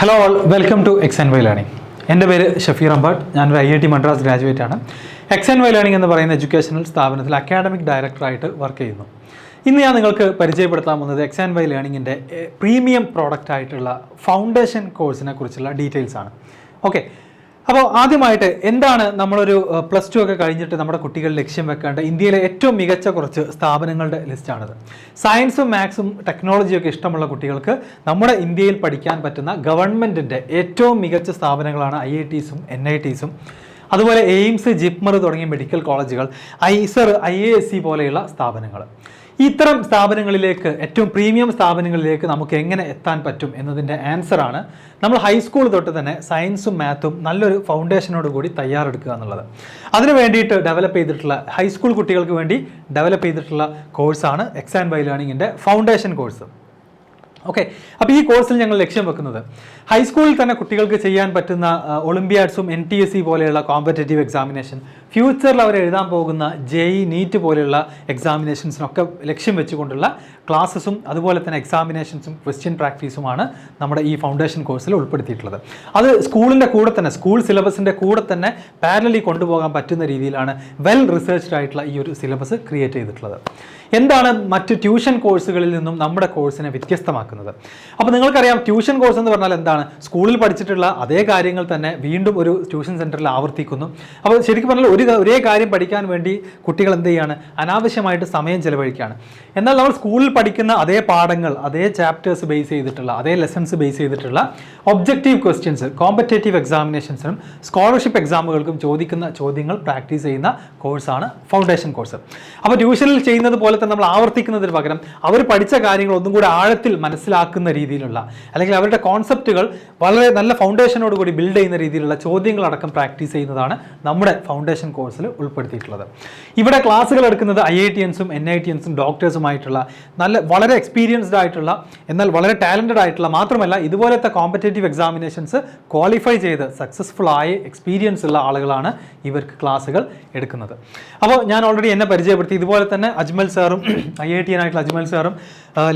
Hello all, welcome to XandY Learning. എൻ്റെ പേര് ഷഫീർ അമ്പാട്ട്. ഞാനൊരു IIT മദ്രാസ് ഗ്രാജുവേറ്റ് ആണ്. XandY Learning എന്ന് പറയുന്ന എഡ്യൂക്കേഷണൽ സ്ഥാപനത്തിൽ അക്കാഡമിക് ഡയറക്ടറായിട്ട് വർക്ക് ചെയ്യുന്നു. ഇന്ന് ഞാൻ നിങ്ങൾക്ക് പരിചയപ്പെടുത്താൻ പോകുന്നത് XandY Learningൻ്റെ പ്രീമിയം പ്രോഡക്റ്റ് ആയിട്ടുള്ള ഫൗണ്ടേഷൻ കോഴ്സിനെ കുറിച്ചുള്ള ഡീറ്റെയിൽസ് ആണ്. ഓക്കെ, അപ്പോൾ ആദ്യമായിട്ട് എന്താണ് നമ്മളൊരു +2 ഒക്കെ കഴിഞ്ഞിട്ട് നമ്മുടെ കുട്ടികൾ ലക്ഷ്യം വെക്കേണ്ട ഇന്ത്യയിലെ ഏറ്റവും മികച്ച കുറച്ച് സ്ഥാപനങ്ങളുടെ ലിസ്റ്റാണിത്. സയൻസും മാത്സും ടെക്നോളജിയൊക്കെ ഇഷ്ടമുള്ള കുട്ടികൾക്ക് നമ്മുടെ ഇന്ത്യയിൽ പഠിക്കാൻ പറ്റുന്ന ഗവൺമെൻറ്റിൻ്റെ ഏറ്റവും മികച്ച സ്ഥാപനങ്ങളാണ് IITസും NITസും. അതുപോലെ എയിംസ്, ജിപ്മർ തുടങ്ങിയ മെഡിക്കൽ കോളേജുകൾ, ISER, IISc പോലെയുള്ള സ്ഥാപനങ്ങൾ. ഇത്തരം സ്ഥാപനങ്ങളിലേക്ക്, ഏറ്റവും പ്രീമിയം സ്ഥാപനങ്ങളിലേക്ക് നമുക്ക് എങ്ങനെ എത്താൻ പറ്റും എന്നതിൻ്റെ ആൻസറാണ് നമ്മൾ ഹൈസ്കൂൾ തൊട്ട് തന്നെ സയൻസും മാത്തും നല്ലൊരു ഫൗണ്ടേഷനോട് കൂടി തയ്യാറെടുക്കുക എന്നുള്ളത്. അതിന് വേണ്ടിയിട്ട് ഡെവലപ്പ് ചെയ്തിട്ടുള്ള, ഹൈസ്കൂൾ കുട്ടികൾക്ക് വേണ്ടി ഡെവലപ്പ് ചെയ്തിട്ടുള്ള കോഴ്സാണ് XandY Learningൻ്റെ ഫൗണ്ടേഷൻ കോഴ്സ്. ഓക്കെ, അപ്പോൾ ഈ കോഴ്സിൽ ഞങ്ങൾ ലക്ഷ്യം വെക്കുന്നത് ഹൈസ്കൂളിൽ തന്നെ കുട്ടികൾക്ക് ചെയ്യാൻ പറ്റുന്ന ഒളിമ്പ്യാഡ്സും NTSE പോലെയുള്ള കോമ്പറ്റേറ്റീവ് എക്സാമിനേഷൻ, ഫ്യൂച്ചറിൽ അവർ എഴുതാൻ പോകുന്ന JEE, NEET പോലെയുള്ള എക്സാമിനേഷൻസിനൊക്കെ ലക്ഷ്യം വെച്ചുകൊണ്ടുള്ള ക്ലാസ്സസും അതുപോലെ തന്നെ എക്സാമിനേഷൻസും ക്വസ്റ്റ്യൻ പ്രാക്ടീസുമാണ് നമ്മുടെ ഈ ഫൗണ്ടേഷൻ കോഴ്സിൽ ഉൾപ്പെടുത്തിയിട്ടുള്ളത്. അത് സ്കൂളിൻ്റെ കൂടെ തന്നെ, സ്കൂൾ സിലബസിൻ്റെ കൂടെ തന്നെ പാരലലി കൊണ്ടുപോകാൻ പറ്റുന്ന രീതിയിലാണ് വെൽ റിസർച്ച്ഡ് ആയിട്ടുള്ള ഈ ഒരു സിലബസ് ക്രിയേറ്റ് ചെയ്തിട്ടുള്ളത്. എന്താണ് മറ്റ് ട്യൂഷൻ കോഴ്സുകളിൽ നിന്നും നമ്മുടെ കോഴ്സിനെ വ്യത്യസ്തമാക്കുന്നത്? അപ്പോൾ നിങ്ങൾക്കറിയാം, ട്യൂഷൻ കോഴ്സ് എന്ന് പറഞ്ഞാൽ എന്താണ്? സ്കൂളിൽ പഠിച്ചിട്ടുള്ള അതേ കാര്യങ്ങൾ തന്നെ വീണ്ടും ഒരു ട്യൂഷൻ സെൻറ്ററിൽ ആവർത്തിക്കുന്നു. അപ്പോൾ ശരിക്കും പറഞ്ഞാൽ ഒരേ കാര്യം പഠിക്കാൻ വേണ്ടി കുട്ടികൾ എന്ത് ചെയ്യാണ്? അനാവശ്യമായിട്ട് സമയം ചെലവഴിക്കുകയാണ്. എന്നാൽ നമ്മൾ സ്കൂളിൽ പഠിക്കുന്ന അതേ പാഠങ്ങൾ, അതേ ചാപ്റ്റേഴ്സ് ബേസ് ചെയ്തിട്ടുള്ള, അതേ ലെസൺസ് ബേസ് ചെയ്തിട്ടുള്ള ഒബ്ജക്റ്റീവ് ക്വസ്റ്റ്യൻസ് കോമ്പറ്റേറ്റീവ് എക്സാമിനേഷൻസിനും സ്കോളർഷിപ്പ് എക്സാമുകൾക്കും ചോദിക്കുന്ന ചോദ്യങ്ങൾ പ്രാക്ടീസ് ചെയ്യുന്ന കോഴ്സാണ് ഫൗണ്ടേഷൻ കോഴ്സ്. അപ്പോൾ ട്യൂഷനിൽ ചെയ്യുന്നത് പോലെ തന്നെ നമ്മൾ ആവർത്തിക്കുന്നതിന് പകരം അവർ പഠിച്ച കാര്യങ്ങൾ ഒന്നും കൂടി ആഴത്തിൽ മനസ്സിലാക്കുന്ന രീതിയിലുള്ള, അല്ലെങ്കിൽ അവരുടെ കോൺസെപ്റ്റുകൾ വളരെ നല്ല ഫൗണ്ടേഷനോട് കൂടി ബിൽഡ് ചെയ്യുന്ന രീതിയിലുള്ള ചോദ്യങ്ങളടക്കം പ്രാക്ടീസ് ചെയ്യുന്നതാണ് നമ്മുടെ ഫൗണ്ടേഷൻ കോഴ്സിൽ ഉൾപ്പെടുത്തിയിട്ടുള്ളത്. ഇവിടെ ക്ലാസ്സുകൾ എടുക്കുന്നത് IITiansഉം NITiansഉം ഡോക്ടേഴ്സുമായിട്ടുള്ള വളരെ എക്സ്പീരിയൻസ്ഡ് ആയിട്ടുള്ള, എന്നാൽ വളരെ ടാലൻറ്റഡ് ആയിട്ടുള്ള, മാത്രമല്ല ഇതുപോലത്തെ കോമ്പറ്റേറ്റീവ് എക്സാമിനേഷൻസ് ക്വാളിഫൈ ചെയ്ത് സക്സസ്ഫുൾ ആയി എക്സ്പീരിയൻസ് ഉള്ള ആളുകളാണ് ഇവർക്ക് ക്ലാസ്സുകൾ എടുക്കുന്നത്. അപ്പോൾ ഞാൻ ഓൾറെഡി എന്നെ പരിചയപ്പെടുത്തി. ഇതുപോലെ തന്നെ അജ്മൽ സാറും IITian ആയിട്ടുള്ള അജ്മൽ സാറും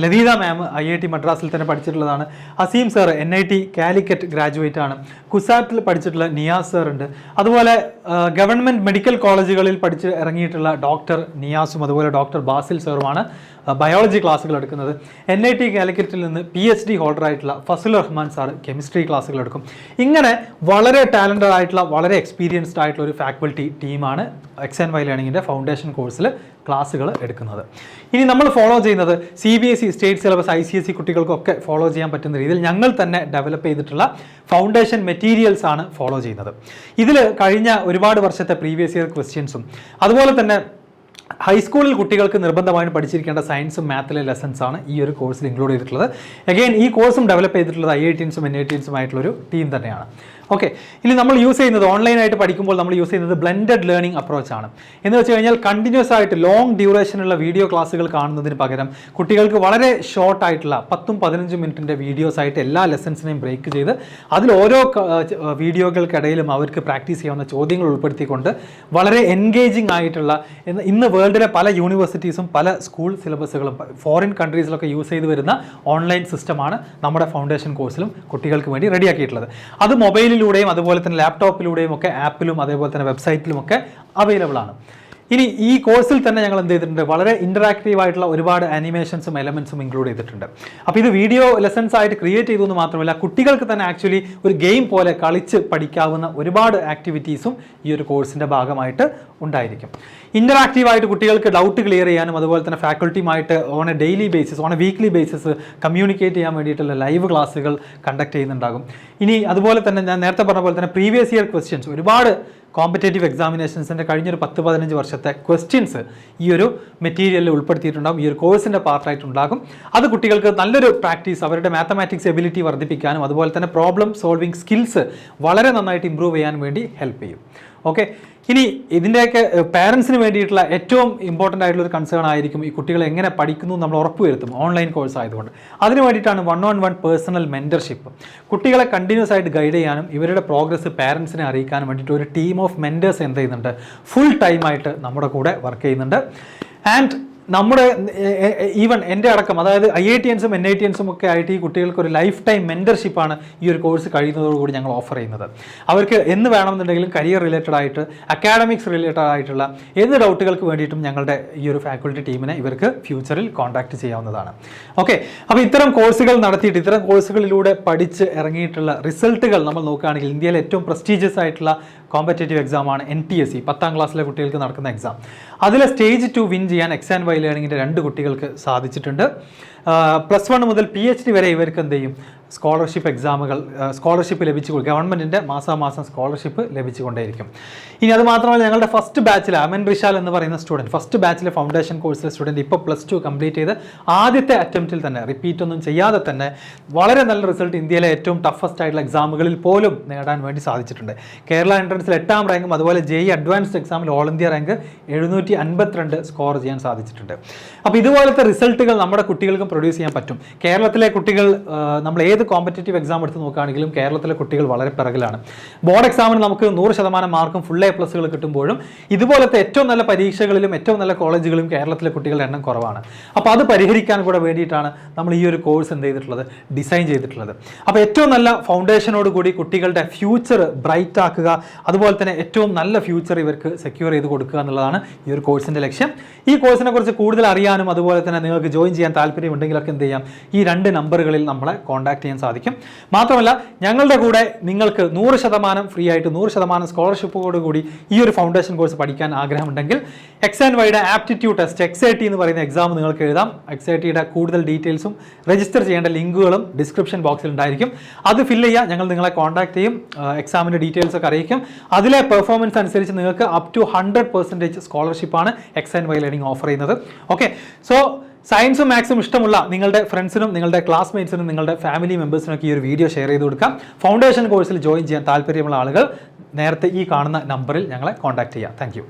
ലതീത മാം IIT മദ്രാസിൽ തന്നെ പഠിച്ചിട്ടുള്ളതാണ്. Aseem sir NIT Calicut graduate ആണ്. കുസാറ്റിൽ പഠിച്ചിട്ടുള്ള നിയാസ് സാർ ഉണ്ട്. അതുപോലെ ഗവൺമെൻറ് മെഡിക്കൽ കോളേജുകളിൽ പഠിച്ച് ഇറങ്ങിയിട്ടുള്ള ഡോക്ടർ നിയാസും അതുപോലെ ഡോക്ടർ ബാസിൽ സാറുമാണ് ബയോളജി ക്ലാസ്സുകൾ എടുക്കുന്നത്. NIT കാലിക്കറ്റിൽ നിന്ന് PhD ഹോൾഡർ ആയിട്ടുള്ള ഫസൽ റഹ്മാൻ സാർ കെമിസ്ട്രി ക്ലാസ്സുകൾ എടുക്കും. ഇങ്ങനെ വളരെ ടാലൻറ്റഡ് ആയിട്ടുള്ള, വളരെ എക്സ്പീരിയൻസ്ഡ് ആയിട്ടുള്ള ഒരു ഫാക്കൽറ്റി ടീമാണ് XandY Learningൻ്റെ ഫൗണ്ടേഷൻ കോഴ്സിൽ ക്ലാസ്സുകൾ എടുക്കുന്നത്. ഇനി നമ്മൾ ഫോളോ ചെയ്യുന്നത് CBSE സ്റ്റേറ്റ് സിലബസ്, ICSE കുട്ടികൾക്കൊക്കെ ഫോളോ ചെയ്യാൻ പറ്റുന്ന രീതിയിൽ ഞങ്ങൾ തന്നെ ഡെവലപ്പ് ചെയ്തിട്ടുള്ള ഫൗണ്ടേഷൻ മെറ്റീരിയൽസ് ആണ് ഫോളോ ചെയ്യുന്നത്. ഇതിൽ കഴിഞ്ഞ ഒരുപാട് വർഷത്തെ പ്രീവിയസ് ഇയർ ക്വസ്റ്റ്യൻസും അതുപോലെ തന്നെ ഹൈസ്കൂളിൽ കുട്ടികൾക്ക് നിർബന്ധമായും പഠിച്ചിരിക്കേണ്ട സയൻസും മാത്തിലെ ലെസൺസ് ആണ് ഈ ഒരു കോഴ്സിൽ ഇൻക്ലൂഡ് ചെയ്തിട്ടുള്ളത്. അഗെയിൻ ഈ കോഴ്സും ഡെവലപ്പ് ചെയ്തിട്ടുള്ളത് IITiansഉം NITiansഉം ആയിട്ടുള്ളൊരു ടീം തന്നെയാണ്. ഓക്കെ, ഇനി നമ്മൾ യൂസ് ചെയ്യുന്നത്, ഓൺലൈനായിട്ട് പഠിക്കുമ്പോൾ നമ്മൾ യൂസ് ചെയ്യുന്നത് ബ്ലെൻഡഡ് ലേണിംഗ് അപ്രോച്ച് ആണ്. എന്ന് വെച്ച് കഴിഞ്ഞാൽ കണ്ടിന്യൂസ് ആയിട്ട് ലോങ് ഡ്യൂറേഷനുള്ള വീഡിയോ ക്ലാസ്സുകൾ കാണുന്നതിന് പകരം കുട്ടികൾക്ക് വളരെ ഷോർട്ട് ആയിട്ടുള്ള 10-15 മിനിറ്റിൻ്റെ വീഡിയോസ് ആയിട്ട് എല്ലാ ലെസൺസിനെയും ബ്രേക്ക് ചെയ്ത് അതിൽ ഓരോ വീഡിയോകൾക്കിടയിലും അവർക്ക് പ്രാക്ടീസ് ചെയ്യാവുന്ന ചോദ്യങ്ങൾ ഉൾപ്പെടുത്തിക്കൊണ്ട് വളരെ എൻഗേജിങ് ആയിട്ടുള്ള, ഇന്ന് വേൾഡിലെ പല യൂണിവേഴ്സിറ്റീസും പല സ്കൂൾ സിലബസുകളും ഫോറിൻ കൺട്രീസിലൊക്കെ യൂസ് ചെയ്ത് വരുന്ന ഓൺലൈൻ സിസ്റ്റമാണ് നമ്മുടെ ഫൗണ്ടേഷൻ കോഴ്സിലും കുട്ടികൾക്ക് വേണ്ടി റെഡിയാക്കിയിട്ടുള്ളത്. അത് മൊബൈലിലൂടെയും അതുപോലെ തന്നെ ലാപ്ടോപ്പിലൂടെയും ഒക്കെ ആപ്പിലും അതേപോലെ തന്നെ വെബ്സൈറ്റിലും ഒക്കെ അവൈലബിൾ ആണ്. ഇനി ഈ കോഴ്സിൽ തന്നെ ഞങ്ങൾ എന്ത് ചെയ്തിട്ടുണ്ട്? വളരെ ഇൻറ്ററാക്റ്റീവ് ആയിട്ടുള്ള ഒരുപാട് ആനിമേഷൻസും എലമെൻസും ഇൻക്ലൂഡ് ചെയ്തിട്ടുണ്ട്. അപ്പോൾ ഇത് വീഡിയോ ലെസൺസ് ആയിട്ട് ക്രിയേറ്റ് ചെയ്തു എന്ന് മാത്രമല്ല, കുട്ടികൾക്ക് തന്നെ ആക്ച്വലി ഒരു ഗെയിം പോലെ കളിച്ച് പഠിക്കാവുന്ന ഒരുപാട് ആക്ടിവിറ്റീസും ഈ ഒരു കോഴ്സിൻ്റെ ഭാഗമായിട്ട് ഉണ്ടായിരിക്കും. ഇൻറ്ററാക്റ്റീവായിട്ട് കുട്ടികൾക്ക് ഡൗട്ട് ക്ലിയർ ചെയ്യാനും അതുപോലെ തന്നെ ഫാക്കൽറ്റിയുമായിട്ട് on a daily basis, on a weekly basis communicate ചെയ്യാൻ വേണ്ടിയിട്ടുള്ള ലൈവ് ക്ലാസ്സുകൾ കണ്ടക്ട് ചെയ്യുന്നുണ്ടാകും. ഇനി അതുപോലെ തന്നെ ഞാൻ നേരത്തെ പറഞ്ഞ പോലെ തന്നെ പ്രീവിയസ് ഇയർ ക്വസ്റ്റ്യൻസ്, ഒരുപാട് കോമ്പറ്റേറ്റീവ് എക്സാമിനേഷൻസിൻ്റെ കഴിഞ്ഞൊരു 10-15 വർഷത്തെ ക്വസ്റ്റ്യൻസ് ഈ ഒരു മെറ്റീരിയലിൽ ഉൾപ്പെടുത്തിയിട്ടുണ്ടാകും, ഈ ഒരു കോഴ്സിൻ്റെ പാർട്ടായിട്ടുണ്ടാകും. അത് കുട്ടികൾക്ക് നല്ലൊരു പ്രാക്ടീസ്, അവരുടെ മാത്തമാറ്റിക്സ് എബിലിറ്റി വർദ്ധിപ്പിക്കാനും അതുപോലെ തന്നെ പ്രോബ്ലം സോൾവിങ് സ്കിൽസ് വളരെ നന്നായിട്ട് ഇമ്പ്രൂവ് ചെയ്യാൻ വേണ്ടി ഹെൽപ്പ് ചെയ്യും. ഓക്കെ, ഇനി ഇതിൻ്റെയൊക്കെ പാരൻസിന് വേണ്ടിയിട്ടുള്ള ഏറ്റവും ഇമ്പോർട്ടൻ്റ് ആയിട്ടുള്ള ഒരു കൺസേൺ ആയിരിക്കും ഈ കുട്ടികൾ എങ്ങനെ പഠിക്കുന്നു നമ്മൾ ഉറപ്പുവരുത്തും ഓൺലൈൻ കോഴ്സ് ആയതുകൊണ്ട്. അതിന് വേണ്ടിയിട്ടാണ് 1-on-1 പേഴ്സണൽ മെൻറ്റർഷിപ്പ്. കുട്ടികളെ കണ്ടിന്യൂസ് ആയിട്ട് ഗൈഡ് ചെയ്യാനും ഇവരുടെ പ്രോഗ്രസ് പാരൻസിനെ അറിയിക്കാനും വേണ്ടിയിട്ട് ഒരു ടീം ഓഫ് മെൻറ്റേഴ്സ് എന്ത് ചെയ്യുന്നുണ്ട്? ഫുൾ ടൈമായിട്ട് നമ്മുടെ കൂടെ വർക്ക് ചെയ്യുന്നുണ്ട്. ആൻഡ് നമ്മുടെ ഈവൻ എൻ്റെ അടക്കം, അതായത് IITiansഉം NITiansഉം ഒക്കെ ആയിട്ട് ഈ കുട്ടികൾക്ക് ഒരു ലൈഫ് ടൈം മെൻറ്റർഷിപ്പാണ് ഈ ഒരു കോഴ്സ് കഴിയുന്നതോടുകൂടി ഞങ്ങൾ ഓഫർ ചെയ്യുന്നത്. അവർക്ക് എന്ന് വേണമെന്നുണ്ടെങ്കിലും കരിയർ റിലേറ്റഡ് ആയിട്ട്, അക്കാഡമിക്സ് റിലേറ്റഡ് ആയിട്ടുള്ള ഏത് ഡൗട്ടുകൾക്ക് വേണ്ടിയിട്ടും ഞങ്ങളുടെ ഈ ഒരു ഫാക്കൽറ്റി ടീമിനെ ഇവർക്ക് ഫ്യൂച്ചറിൽ കോൺടാക്ട് ചെയ്യാവുന്നതാണ്. ഓക്കെ, അപ്പോൾ ഇത്തരം കോഴ്സുകൾ നടത്തിയിട്ട്, ഇത്തരം കോഴ്സുകളിലൂടെ പഠിച്ച് ഇറങ്ങിയിട്ടുള്ള റിസൾട്ടുകൾ നമ്മൾ നോക്കുകയാണെങ്കിൽ ഇന്ത്യയിലെ ഏറ്റവും പ്രസ്റ്റീജിയസ് ആയിട്ടുള്ള കോമ്പറ്റേറ്റീവ് എക്സാമാണ് NTSE, 10ാം ക്ലാസ്സിലെ കുട്ടികൾക്ക് നടക്കുന്ന എക്സാം. അതിലെ സ്റ്റേജ് 2 വിൻ ചെയ്യാൻ XandY ലേണിങ്ങിൻ്റെ 2 കുട്ടികൾക്ക് സാധിച്ചിട്ടുണ്ട്. +1 മുതൽ PhD വരെ ഇവർക്ക് എന്ത് ചെയ്യും, സ്കോളർഷിപ്പ് എക്സാമുകൾ, സ്കോളർഷിപ്പ് ഗവൺമെൻറ്റിൻ്റെ മാസാമാസം സ്കോളർഷിപ്പ് ലഭിച്ചുകൊണ്ടേയിരിക്കും. ഇനി അത് മാത്രമല്ല, ഞങ്ങളുടെ ഫസ്റ്റ് ബാച്ചിൽ അമൻ റിഷാൽ എന്ന് പറയുന്ന സ്റ്റുഡൻറ്റ്, ഫസ്റ്റ് ബാച്ചിലെ ഫൗണ്ടേഷൻ കോഴ്സിലെ സ്റ്റുഡൻറ്റ് ഇപ്പോൾ +2 കംപ്ലീറ്റ് ചെയ്ത് ആദ്യത്തെ അറ്റംപ്റ്റിൽ തന്നെ, റിപ്പീറ്റ് ഒന്നും ചെയ്യാതെ തന്നെ വളരെ നല്ല റിസൾട്ട് ഇന്ത്യയിലെ ഏറ്റവും ടഫസ്റ്റ് ആയിട്ടുള്ള എക്സാമുകളിൽ പോലും നേടാൻ വേണ്ടി സാധിച്ചിട്ടുണ്ട്. കേരള എൻട്രൻസിൽ 8ാം റാങ്കും അതുപോലെ JEE അഡ്വാൻസ്ഡ് എക്സാമിൽ ഓൾ ഇന്ത്യ റാങ്ക് 752 സ്കോർ ചെയ്യാൻ സാധിച്ചിട്ടുണ്ട്. അപ്പോൾ ഇതുപോലത്തെ റിസൾട്ടുകൾ നമ്മുടെ കുട്ടികൾക്കും പ്രൊഡ്യൂസ് ചെയ്യാൻ പറ്റും. കേരളത്തിലെ കുട്ടികൾ, നമ്മൾ ഏത് കോമ്പറ്റേറ്റീവ് എക്സാം എടുത്ത് നോക്കുകയാണെങ്കിലും കേരളത്തിലെ കുട്ടികൾ വളരെ പിറകിലാണ്. ബോർഡ് എക്സാമിന് നമുക്ക് 100% മാർക്കും ഫുൾ A+ കിട്ടുമ്പോഴും ഇതുപോലത്തെ ഏറ്റവും നല്ല പരീക്ഷകളിലും ഏറ്റവും നല്ല കോളേജുകളിലും കേരളത്തിലെ കുട്ടികളുടെ എണ്ണം കുറവാണ്. അപ്പോൾ അത് പരിഹരിക്കാൻ കൂടെ വേണ്ടിയിട്ടാണ് നമ്മൾ ഈ ഒരു കോഴ്സ് എന്ത് ചെയ്തിട്ടുള്ളത്, ഡിസൈൻ ചെയ്തിട്ടുള്ളത്. അപ്പോൾ ഏറ്റവും നല്ല ഫൗണ്ടേഷനോട് കൂടി കുട്ടികളുടെ ഫ്യൂച്ചർ ബ്രൈറ്റ് ആക്കുക, അതുപോലെ തന്നെ ഏറ്റവും നല്ല ഫ്യൂച്ചർ ഇവർക്ക് സെക്യൂർ ചെയ്ത് കൊടുക്കുക എന്നുള്ളതാണ് ഈ ഒരു കോഴ്സിൻ്റെ ലക്ഷ്യം. ഈ കോഴ്സിനെ കുറിച്ച് കൂടുതൽ അറിയാനും അതുപോലെ തന്നെ നിങ്ങൾക്ക് ജോയിൻ ചെയ്യാൻ താല്പര്യമുണ്ടെങ്കിലൊക്കെ എന്ത് ചെയ്യാം, ഈ 2 നമ്പറുകളിൽ നമ്മളെ കോൺടാക്ട് ചെയ്യാൻ സാധിക്കും. മാത്രമല്ല ഞങ്ങളുടെ കൂടെ നിങ്ങൾക്ക് 100% ഫ്രീ ആയിട്ട് 100% സ്കോളർഷിപ്പോട് കൂടി ഈ ഒരു ഫൗണ്ടേഷൻ കോഴ്സ് പഠിക്കാൻ ആഗ്രഹമുണ്ടെങ്കിൽ XandYയുടെ ആപ്റ്റിറ്റ്യൂഡ് ടെസ്റ്റ് XAT എന്ന് പറയുന്ന എക്സാം നിങ്ങൾക്ക് എഴുതാം. XATയുടെ കൂടുതൽ ഡീറ്റെയിൽസും രജിസ്റ്റർ ചെയ്യേണ്ട ലിങ്കുകളും ഡിസ്ക്രിപ്ഷൻ ബോക്സിൽ ഉണ്ടായിരിക്കും. അത് ഫില്ല് ചെയ്യുക, ഞങ്ങൾ നിങ്ങളെ കോൺടാക്ട് ചെയ്യും, എക്സാമിൻ്റെ ഡീറ്റെയിൽസ് ഒക്കെ അറിയിക്കും. അതിലെ പെർഫോമൻസ് അനുസരിച്ച് നിങ്ങൾക്ക് അപ് ടു 100% സ്കോളർഷിപ്പാണ് XandY ലേണിംഗ് ഓഫർ ചെയ്യുന്നത്. ഓക്കെ, സോ സയൻസും മാത്സും ഇഷ്ടമുള്ള നിങ്ങളുടെ ഫ്രണ്ട്സിനും നിങ്ങളുടെ ക്ലാസ്മേറ്റ്സിനും നിങ്ങളുടെ ഫാമിലി മെമ്പേഴ്സിനൊക്കെ ഈ ഒരു വീഡിയോ ഷെയർ ചെയ്ത് കൊടുക്കാം. ഫൗണ്ടേഷൻ കോഴ്സിൽ ജോയിൻ ചെയ്യാൻ താല്പര്യമുള്ള ആളുകൾ നേരത്തെ ഈ കാണുന്ന നമ്പറിൽ ഞങ്ങളെ കോൺടാക്ട് ചെയ്യാം. താങ്ക്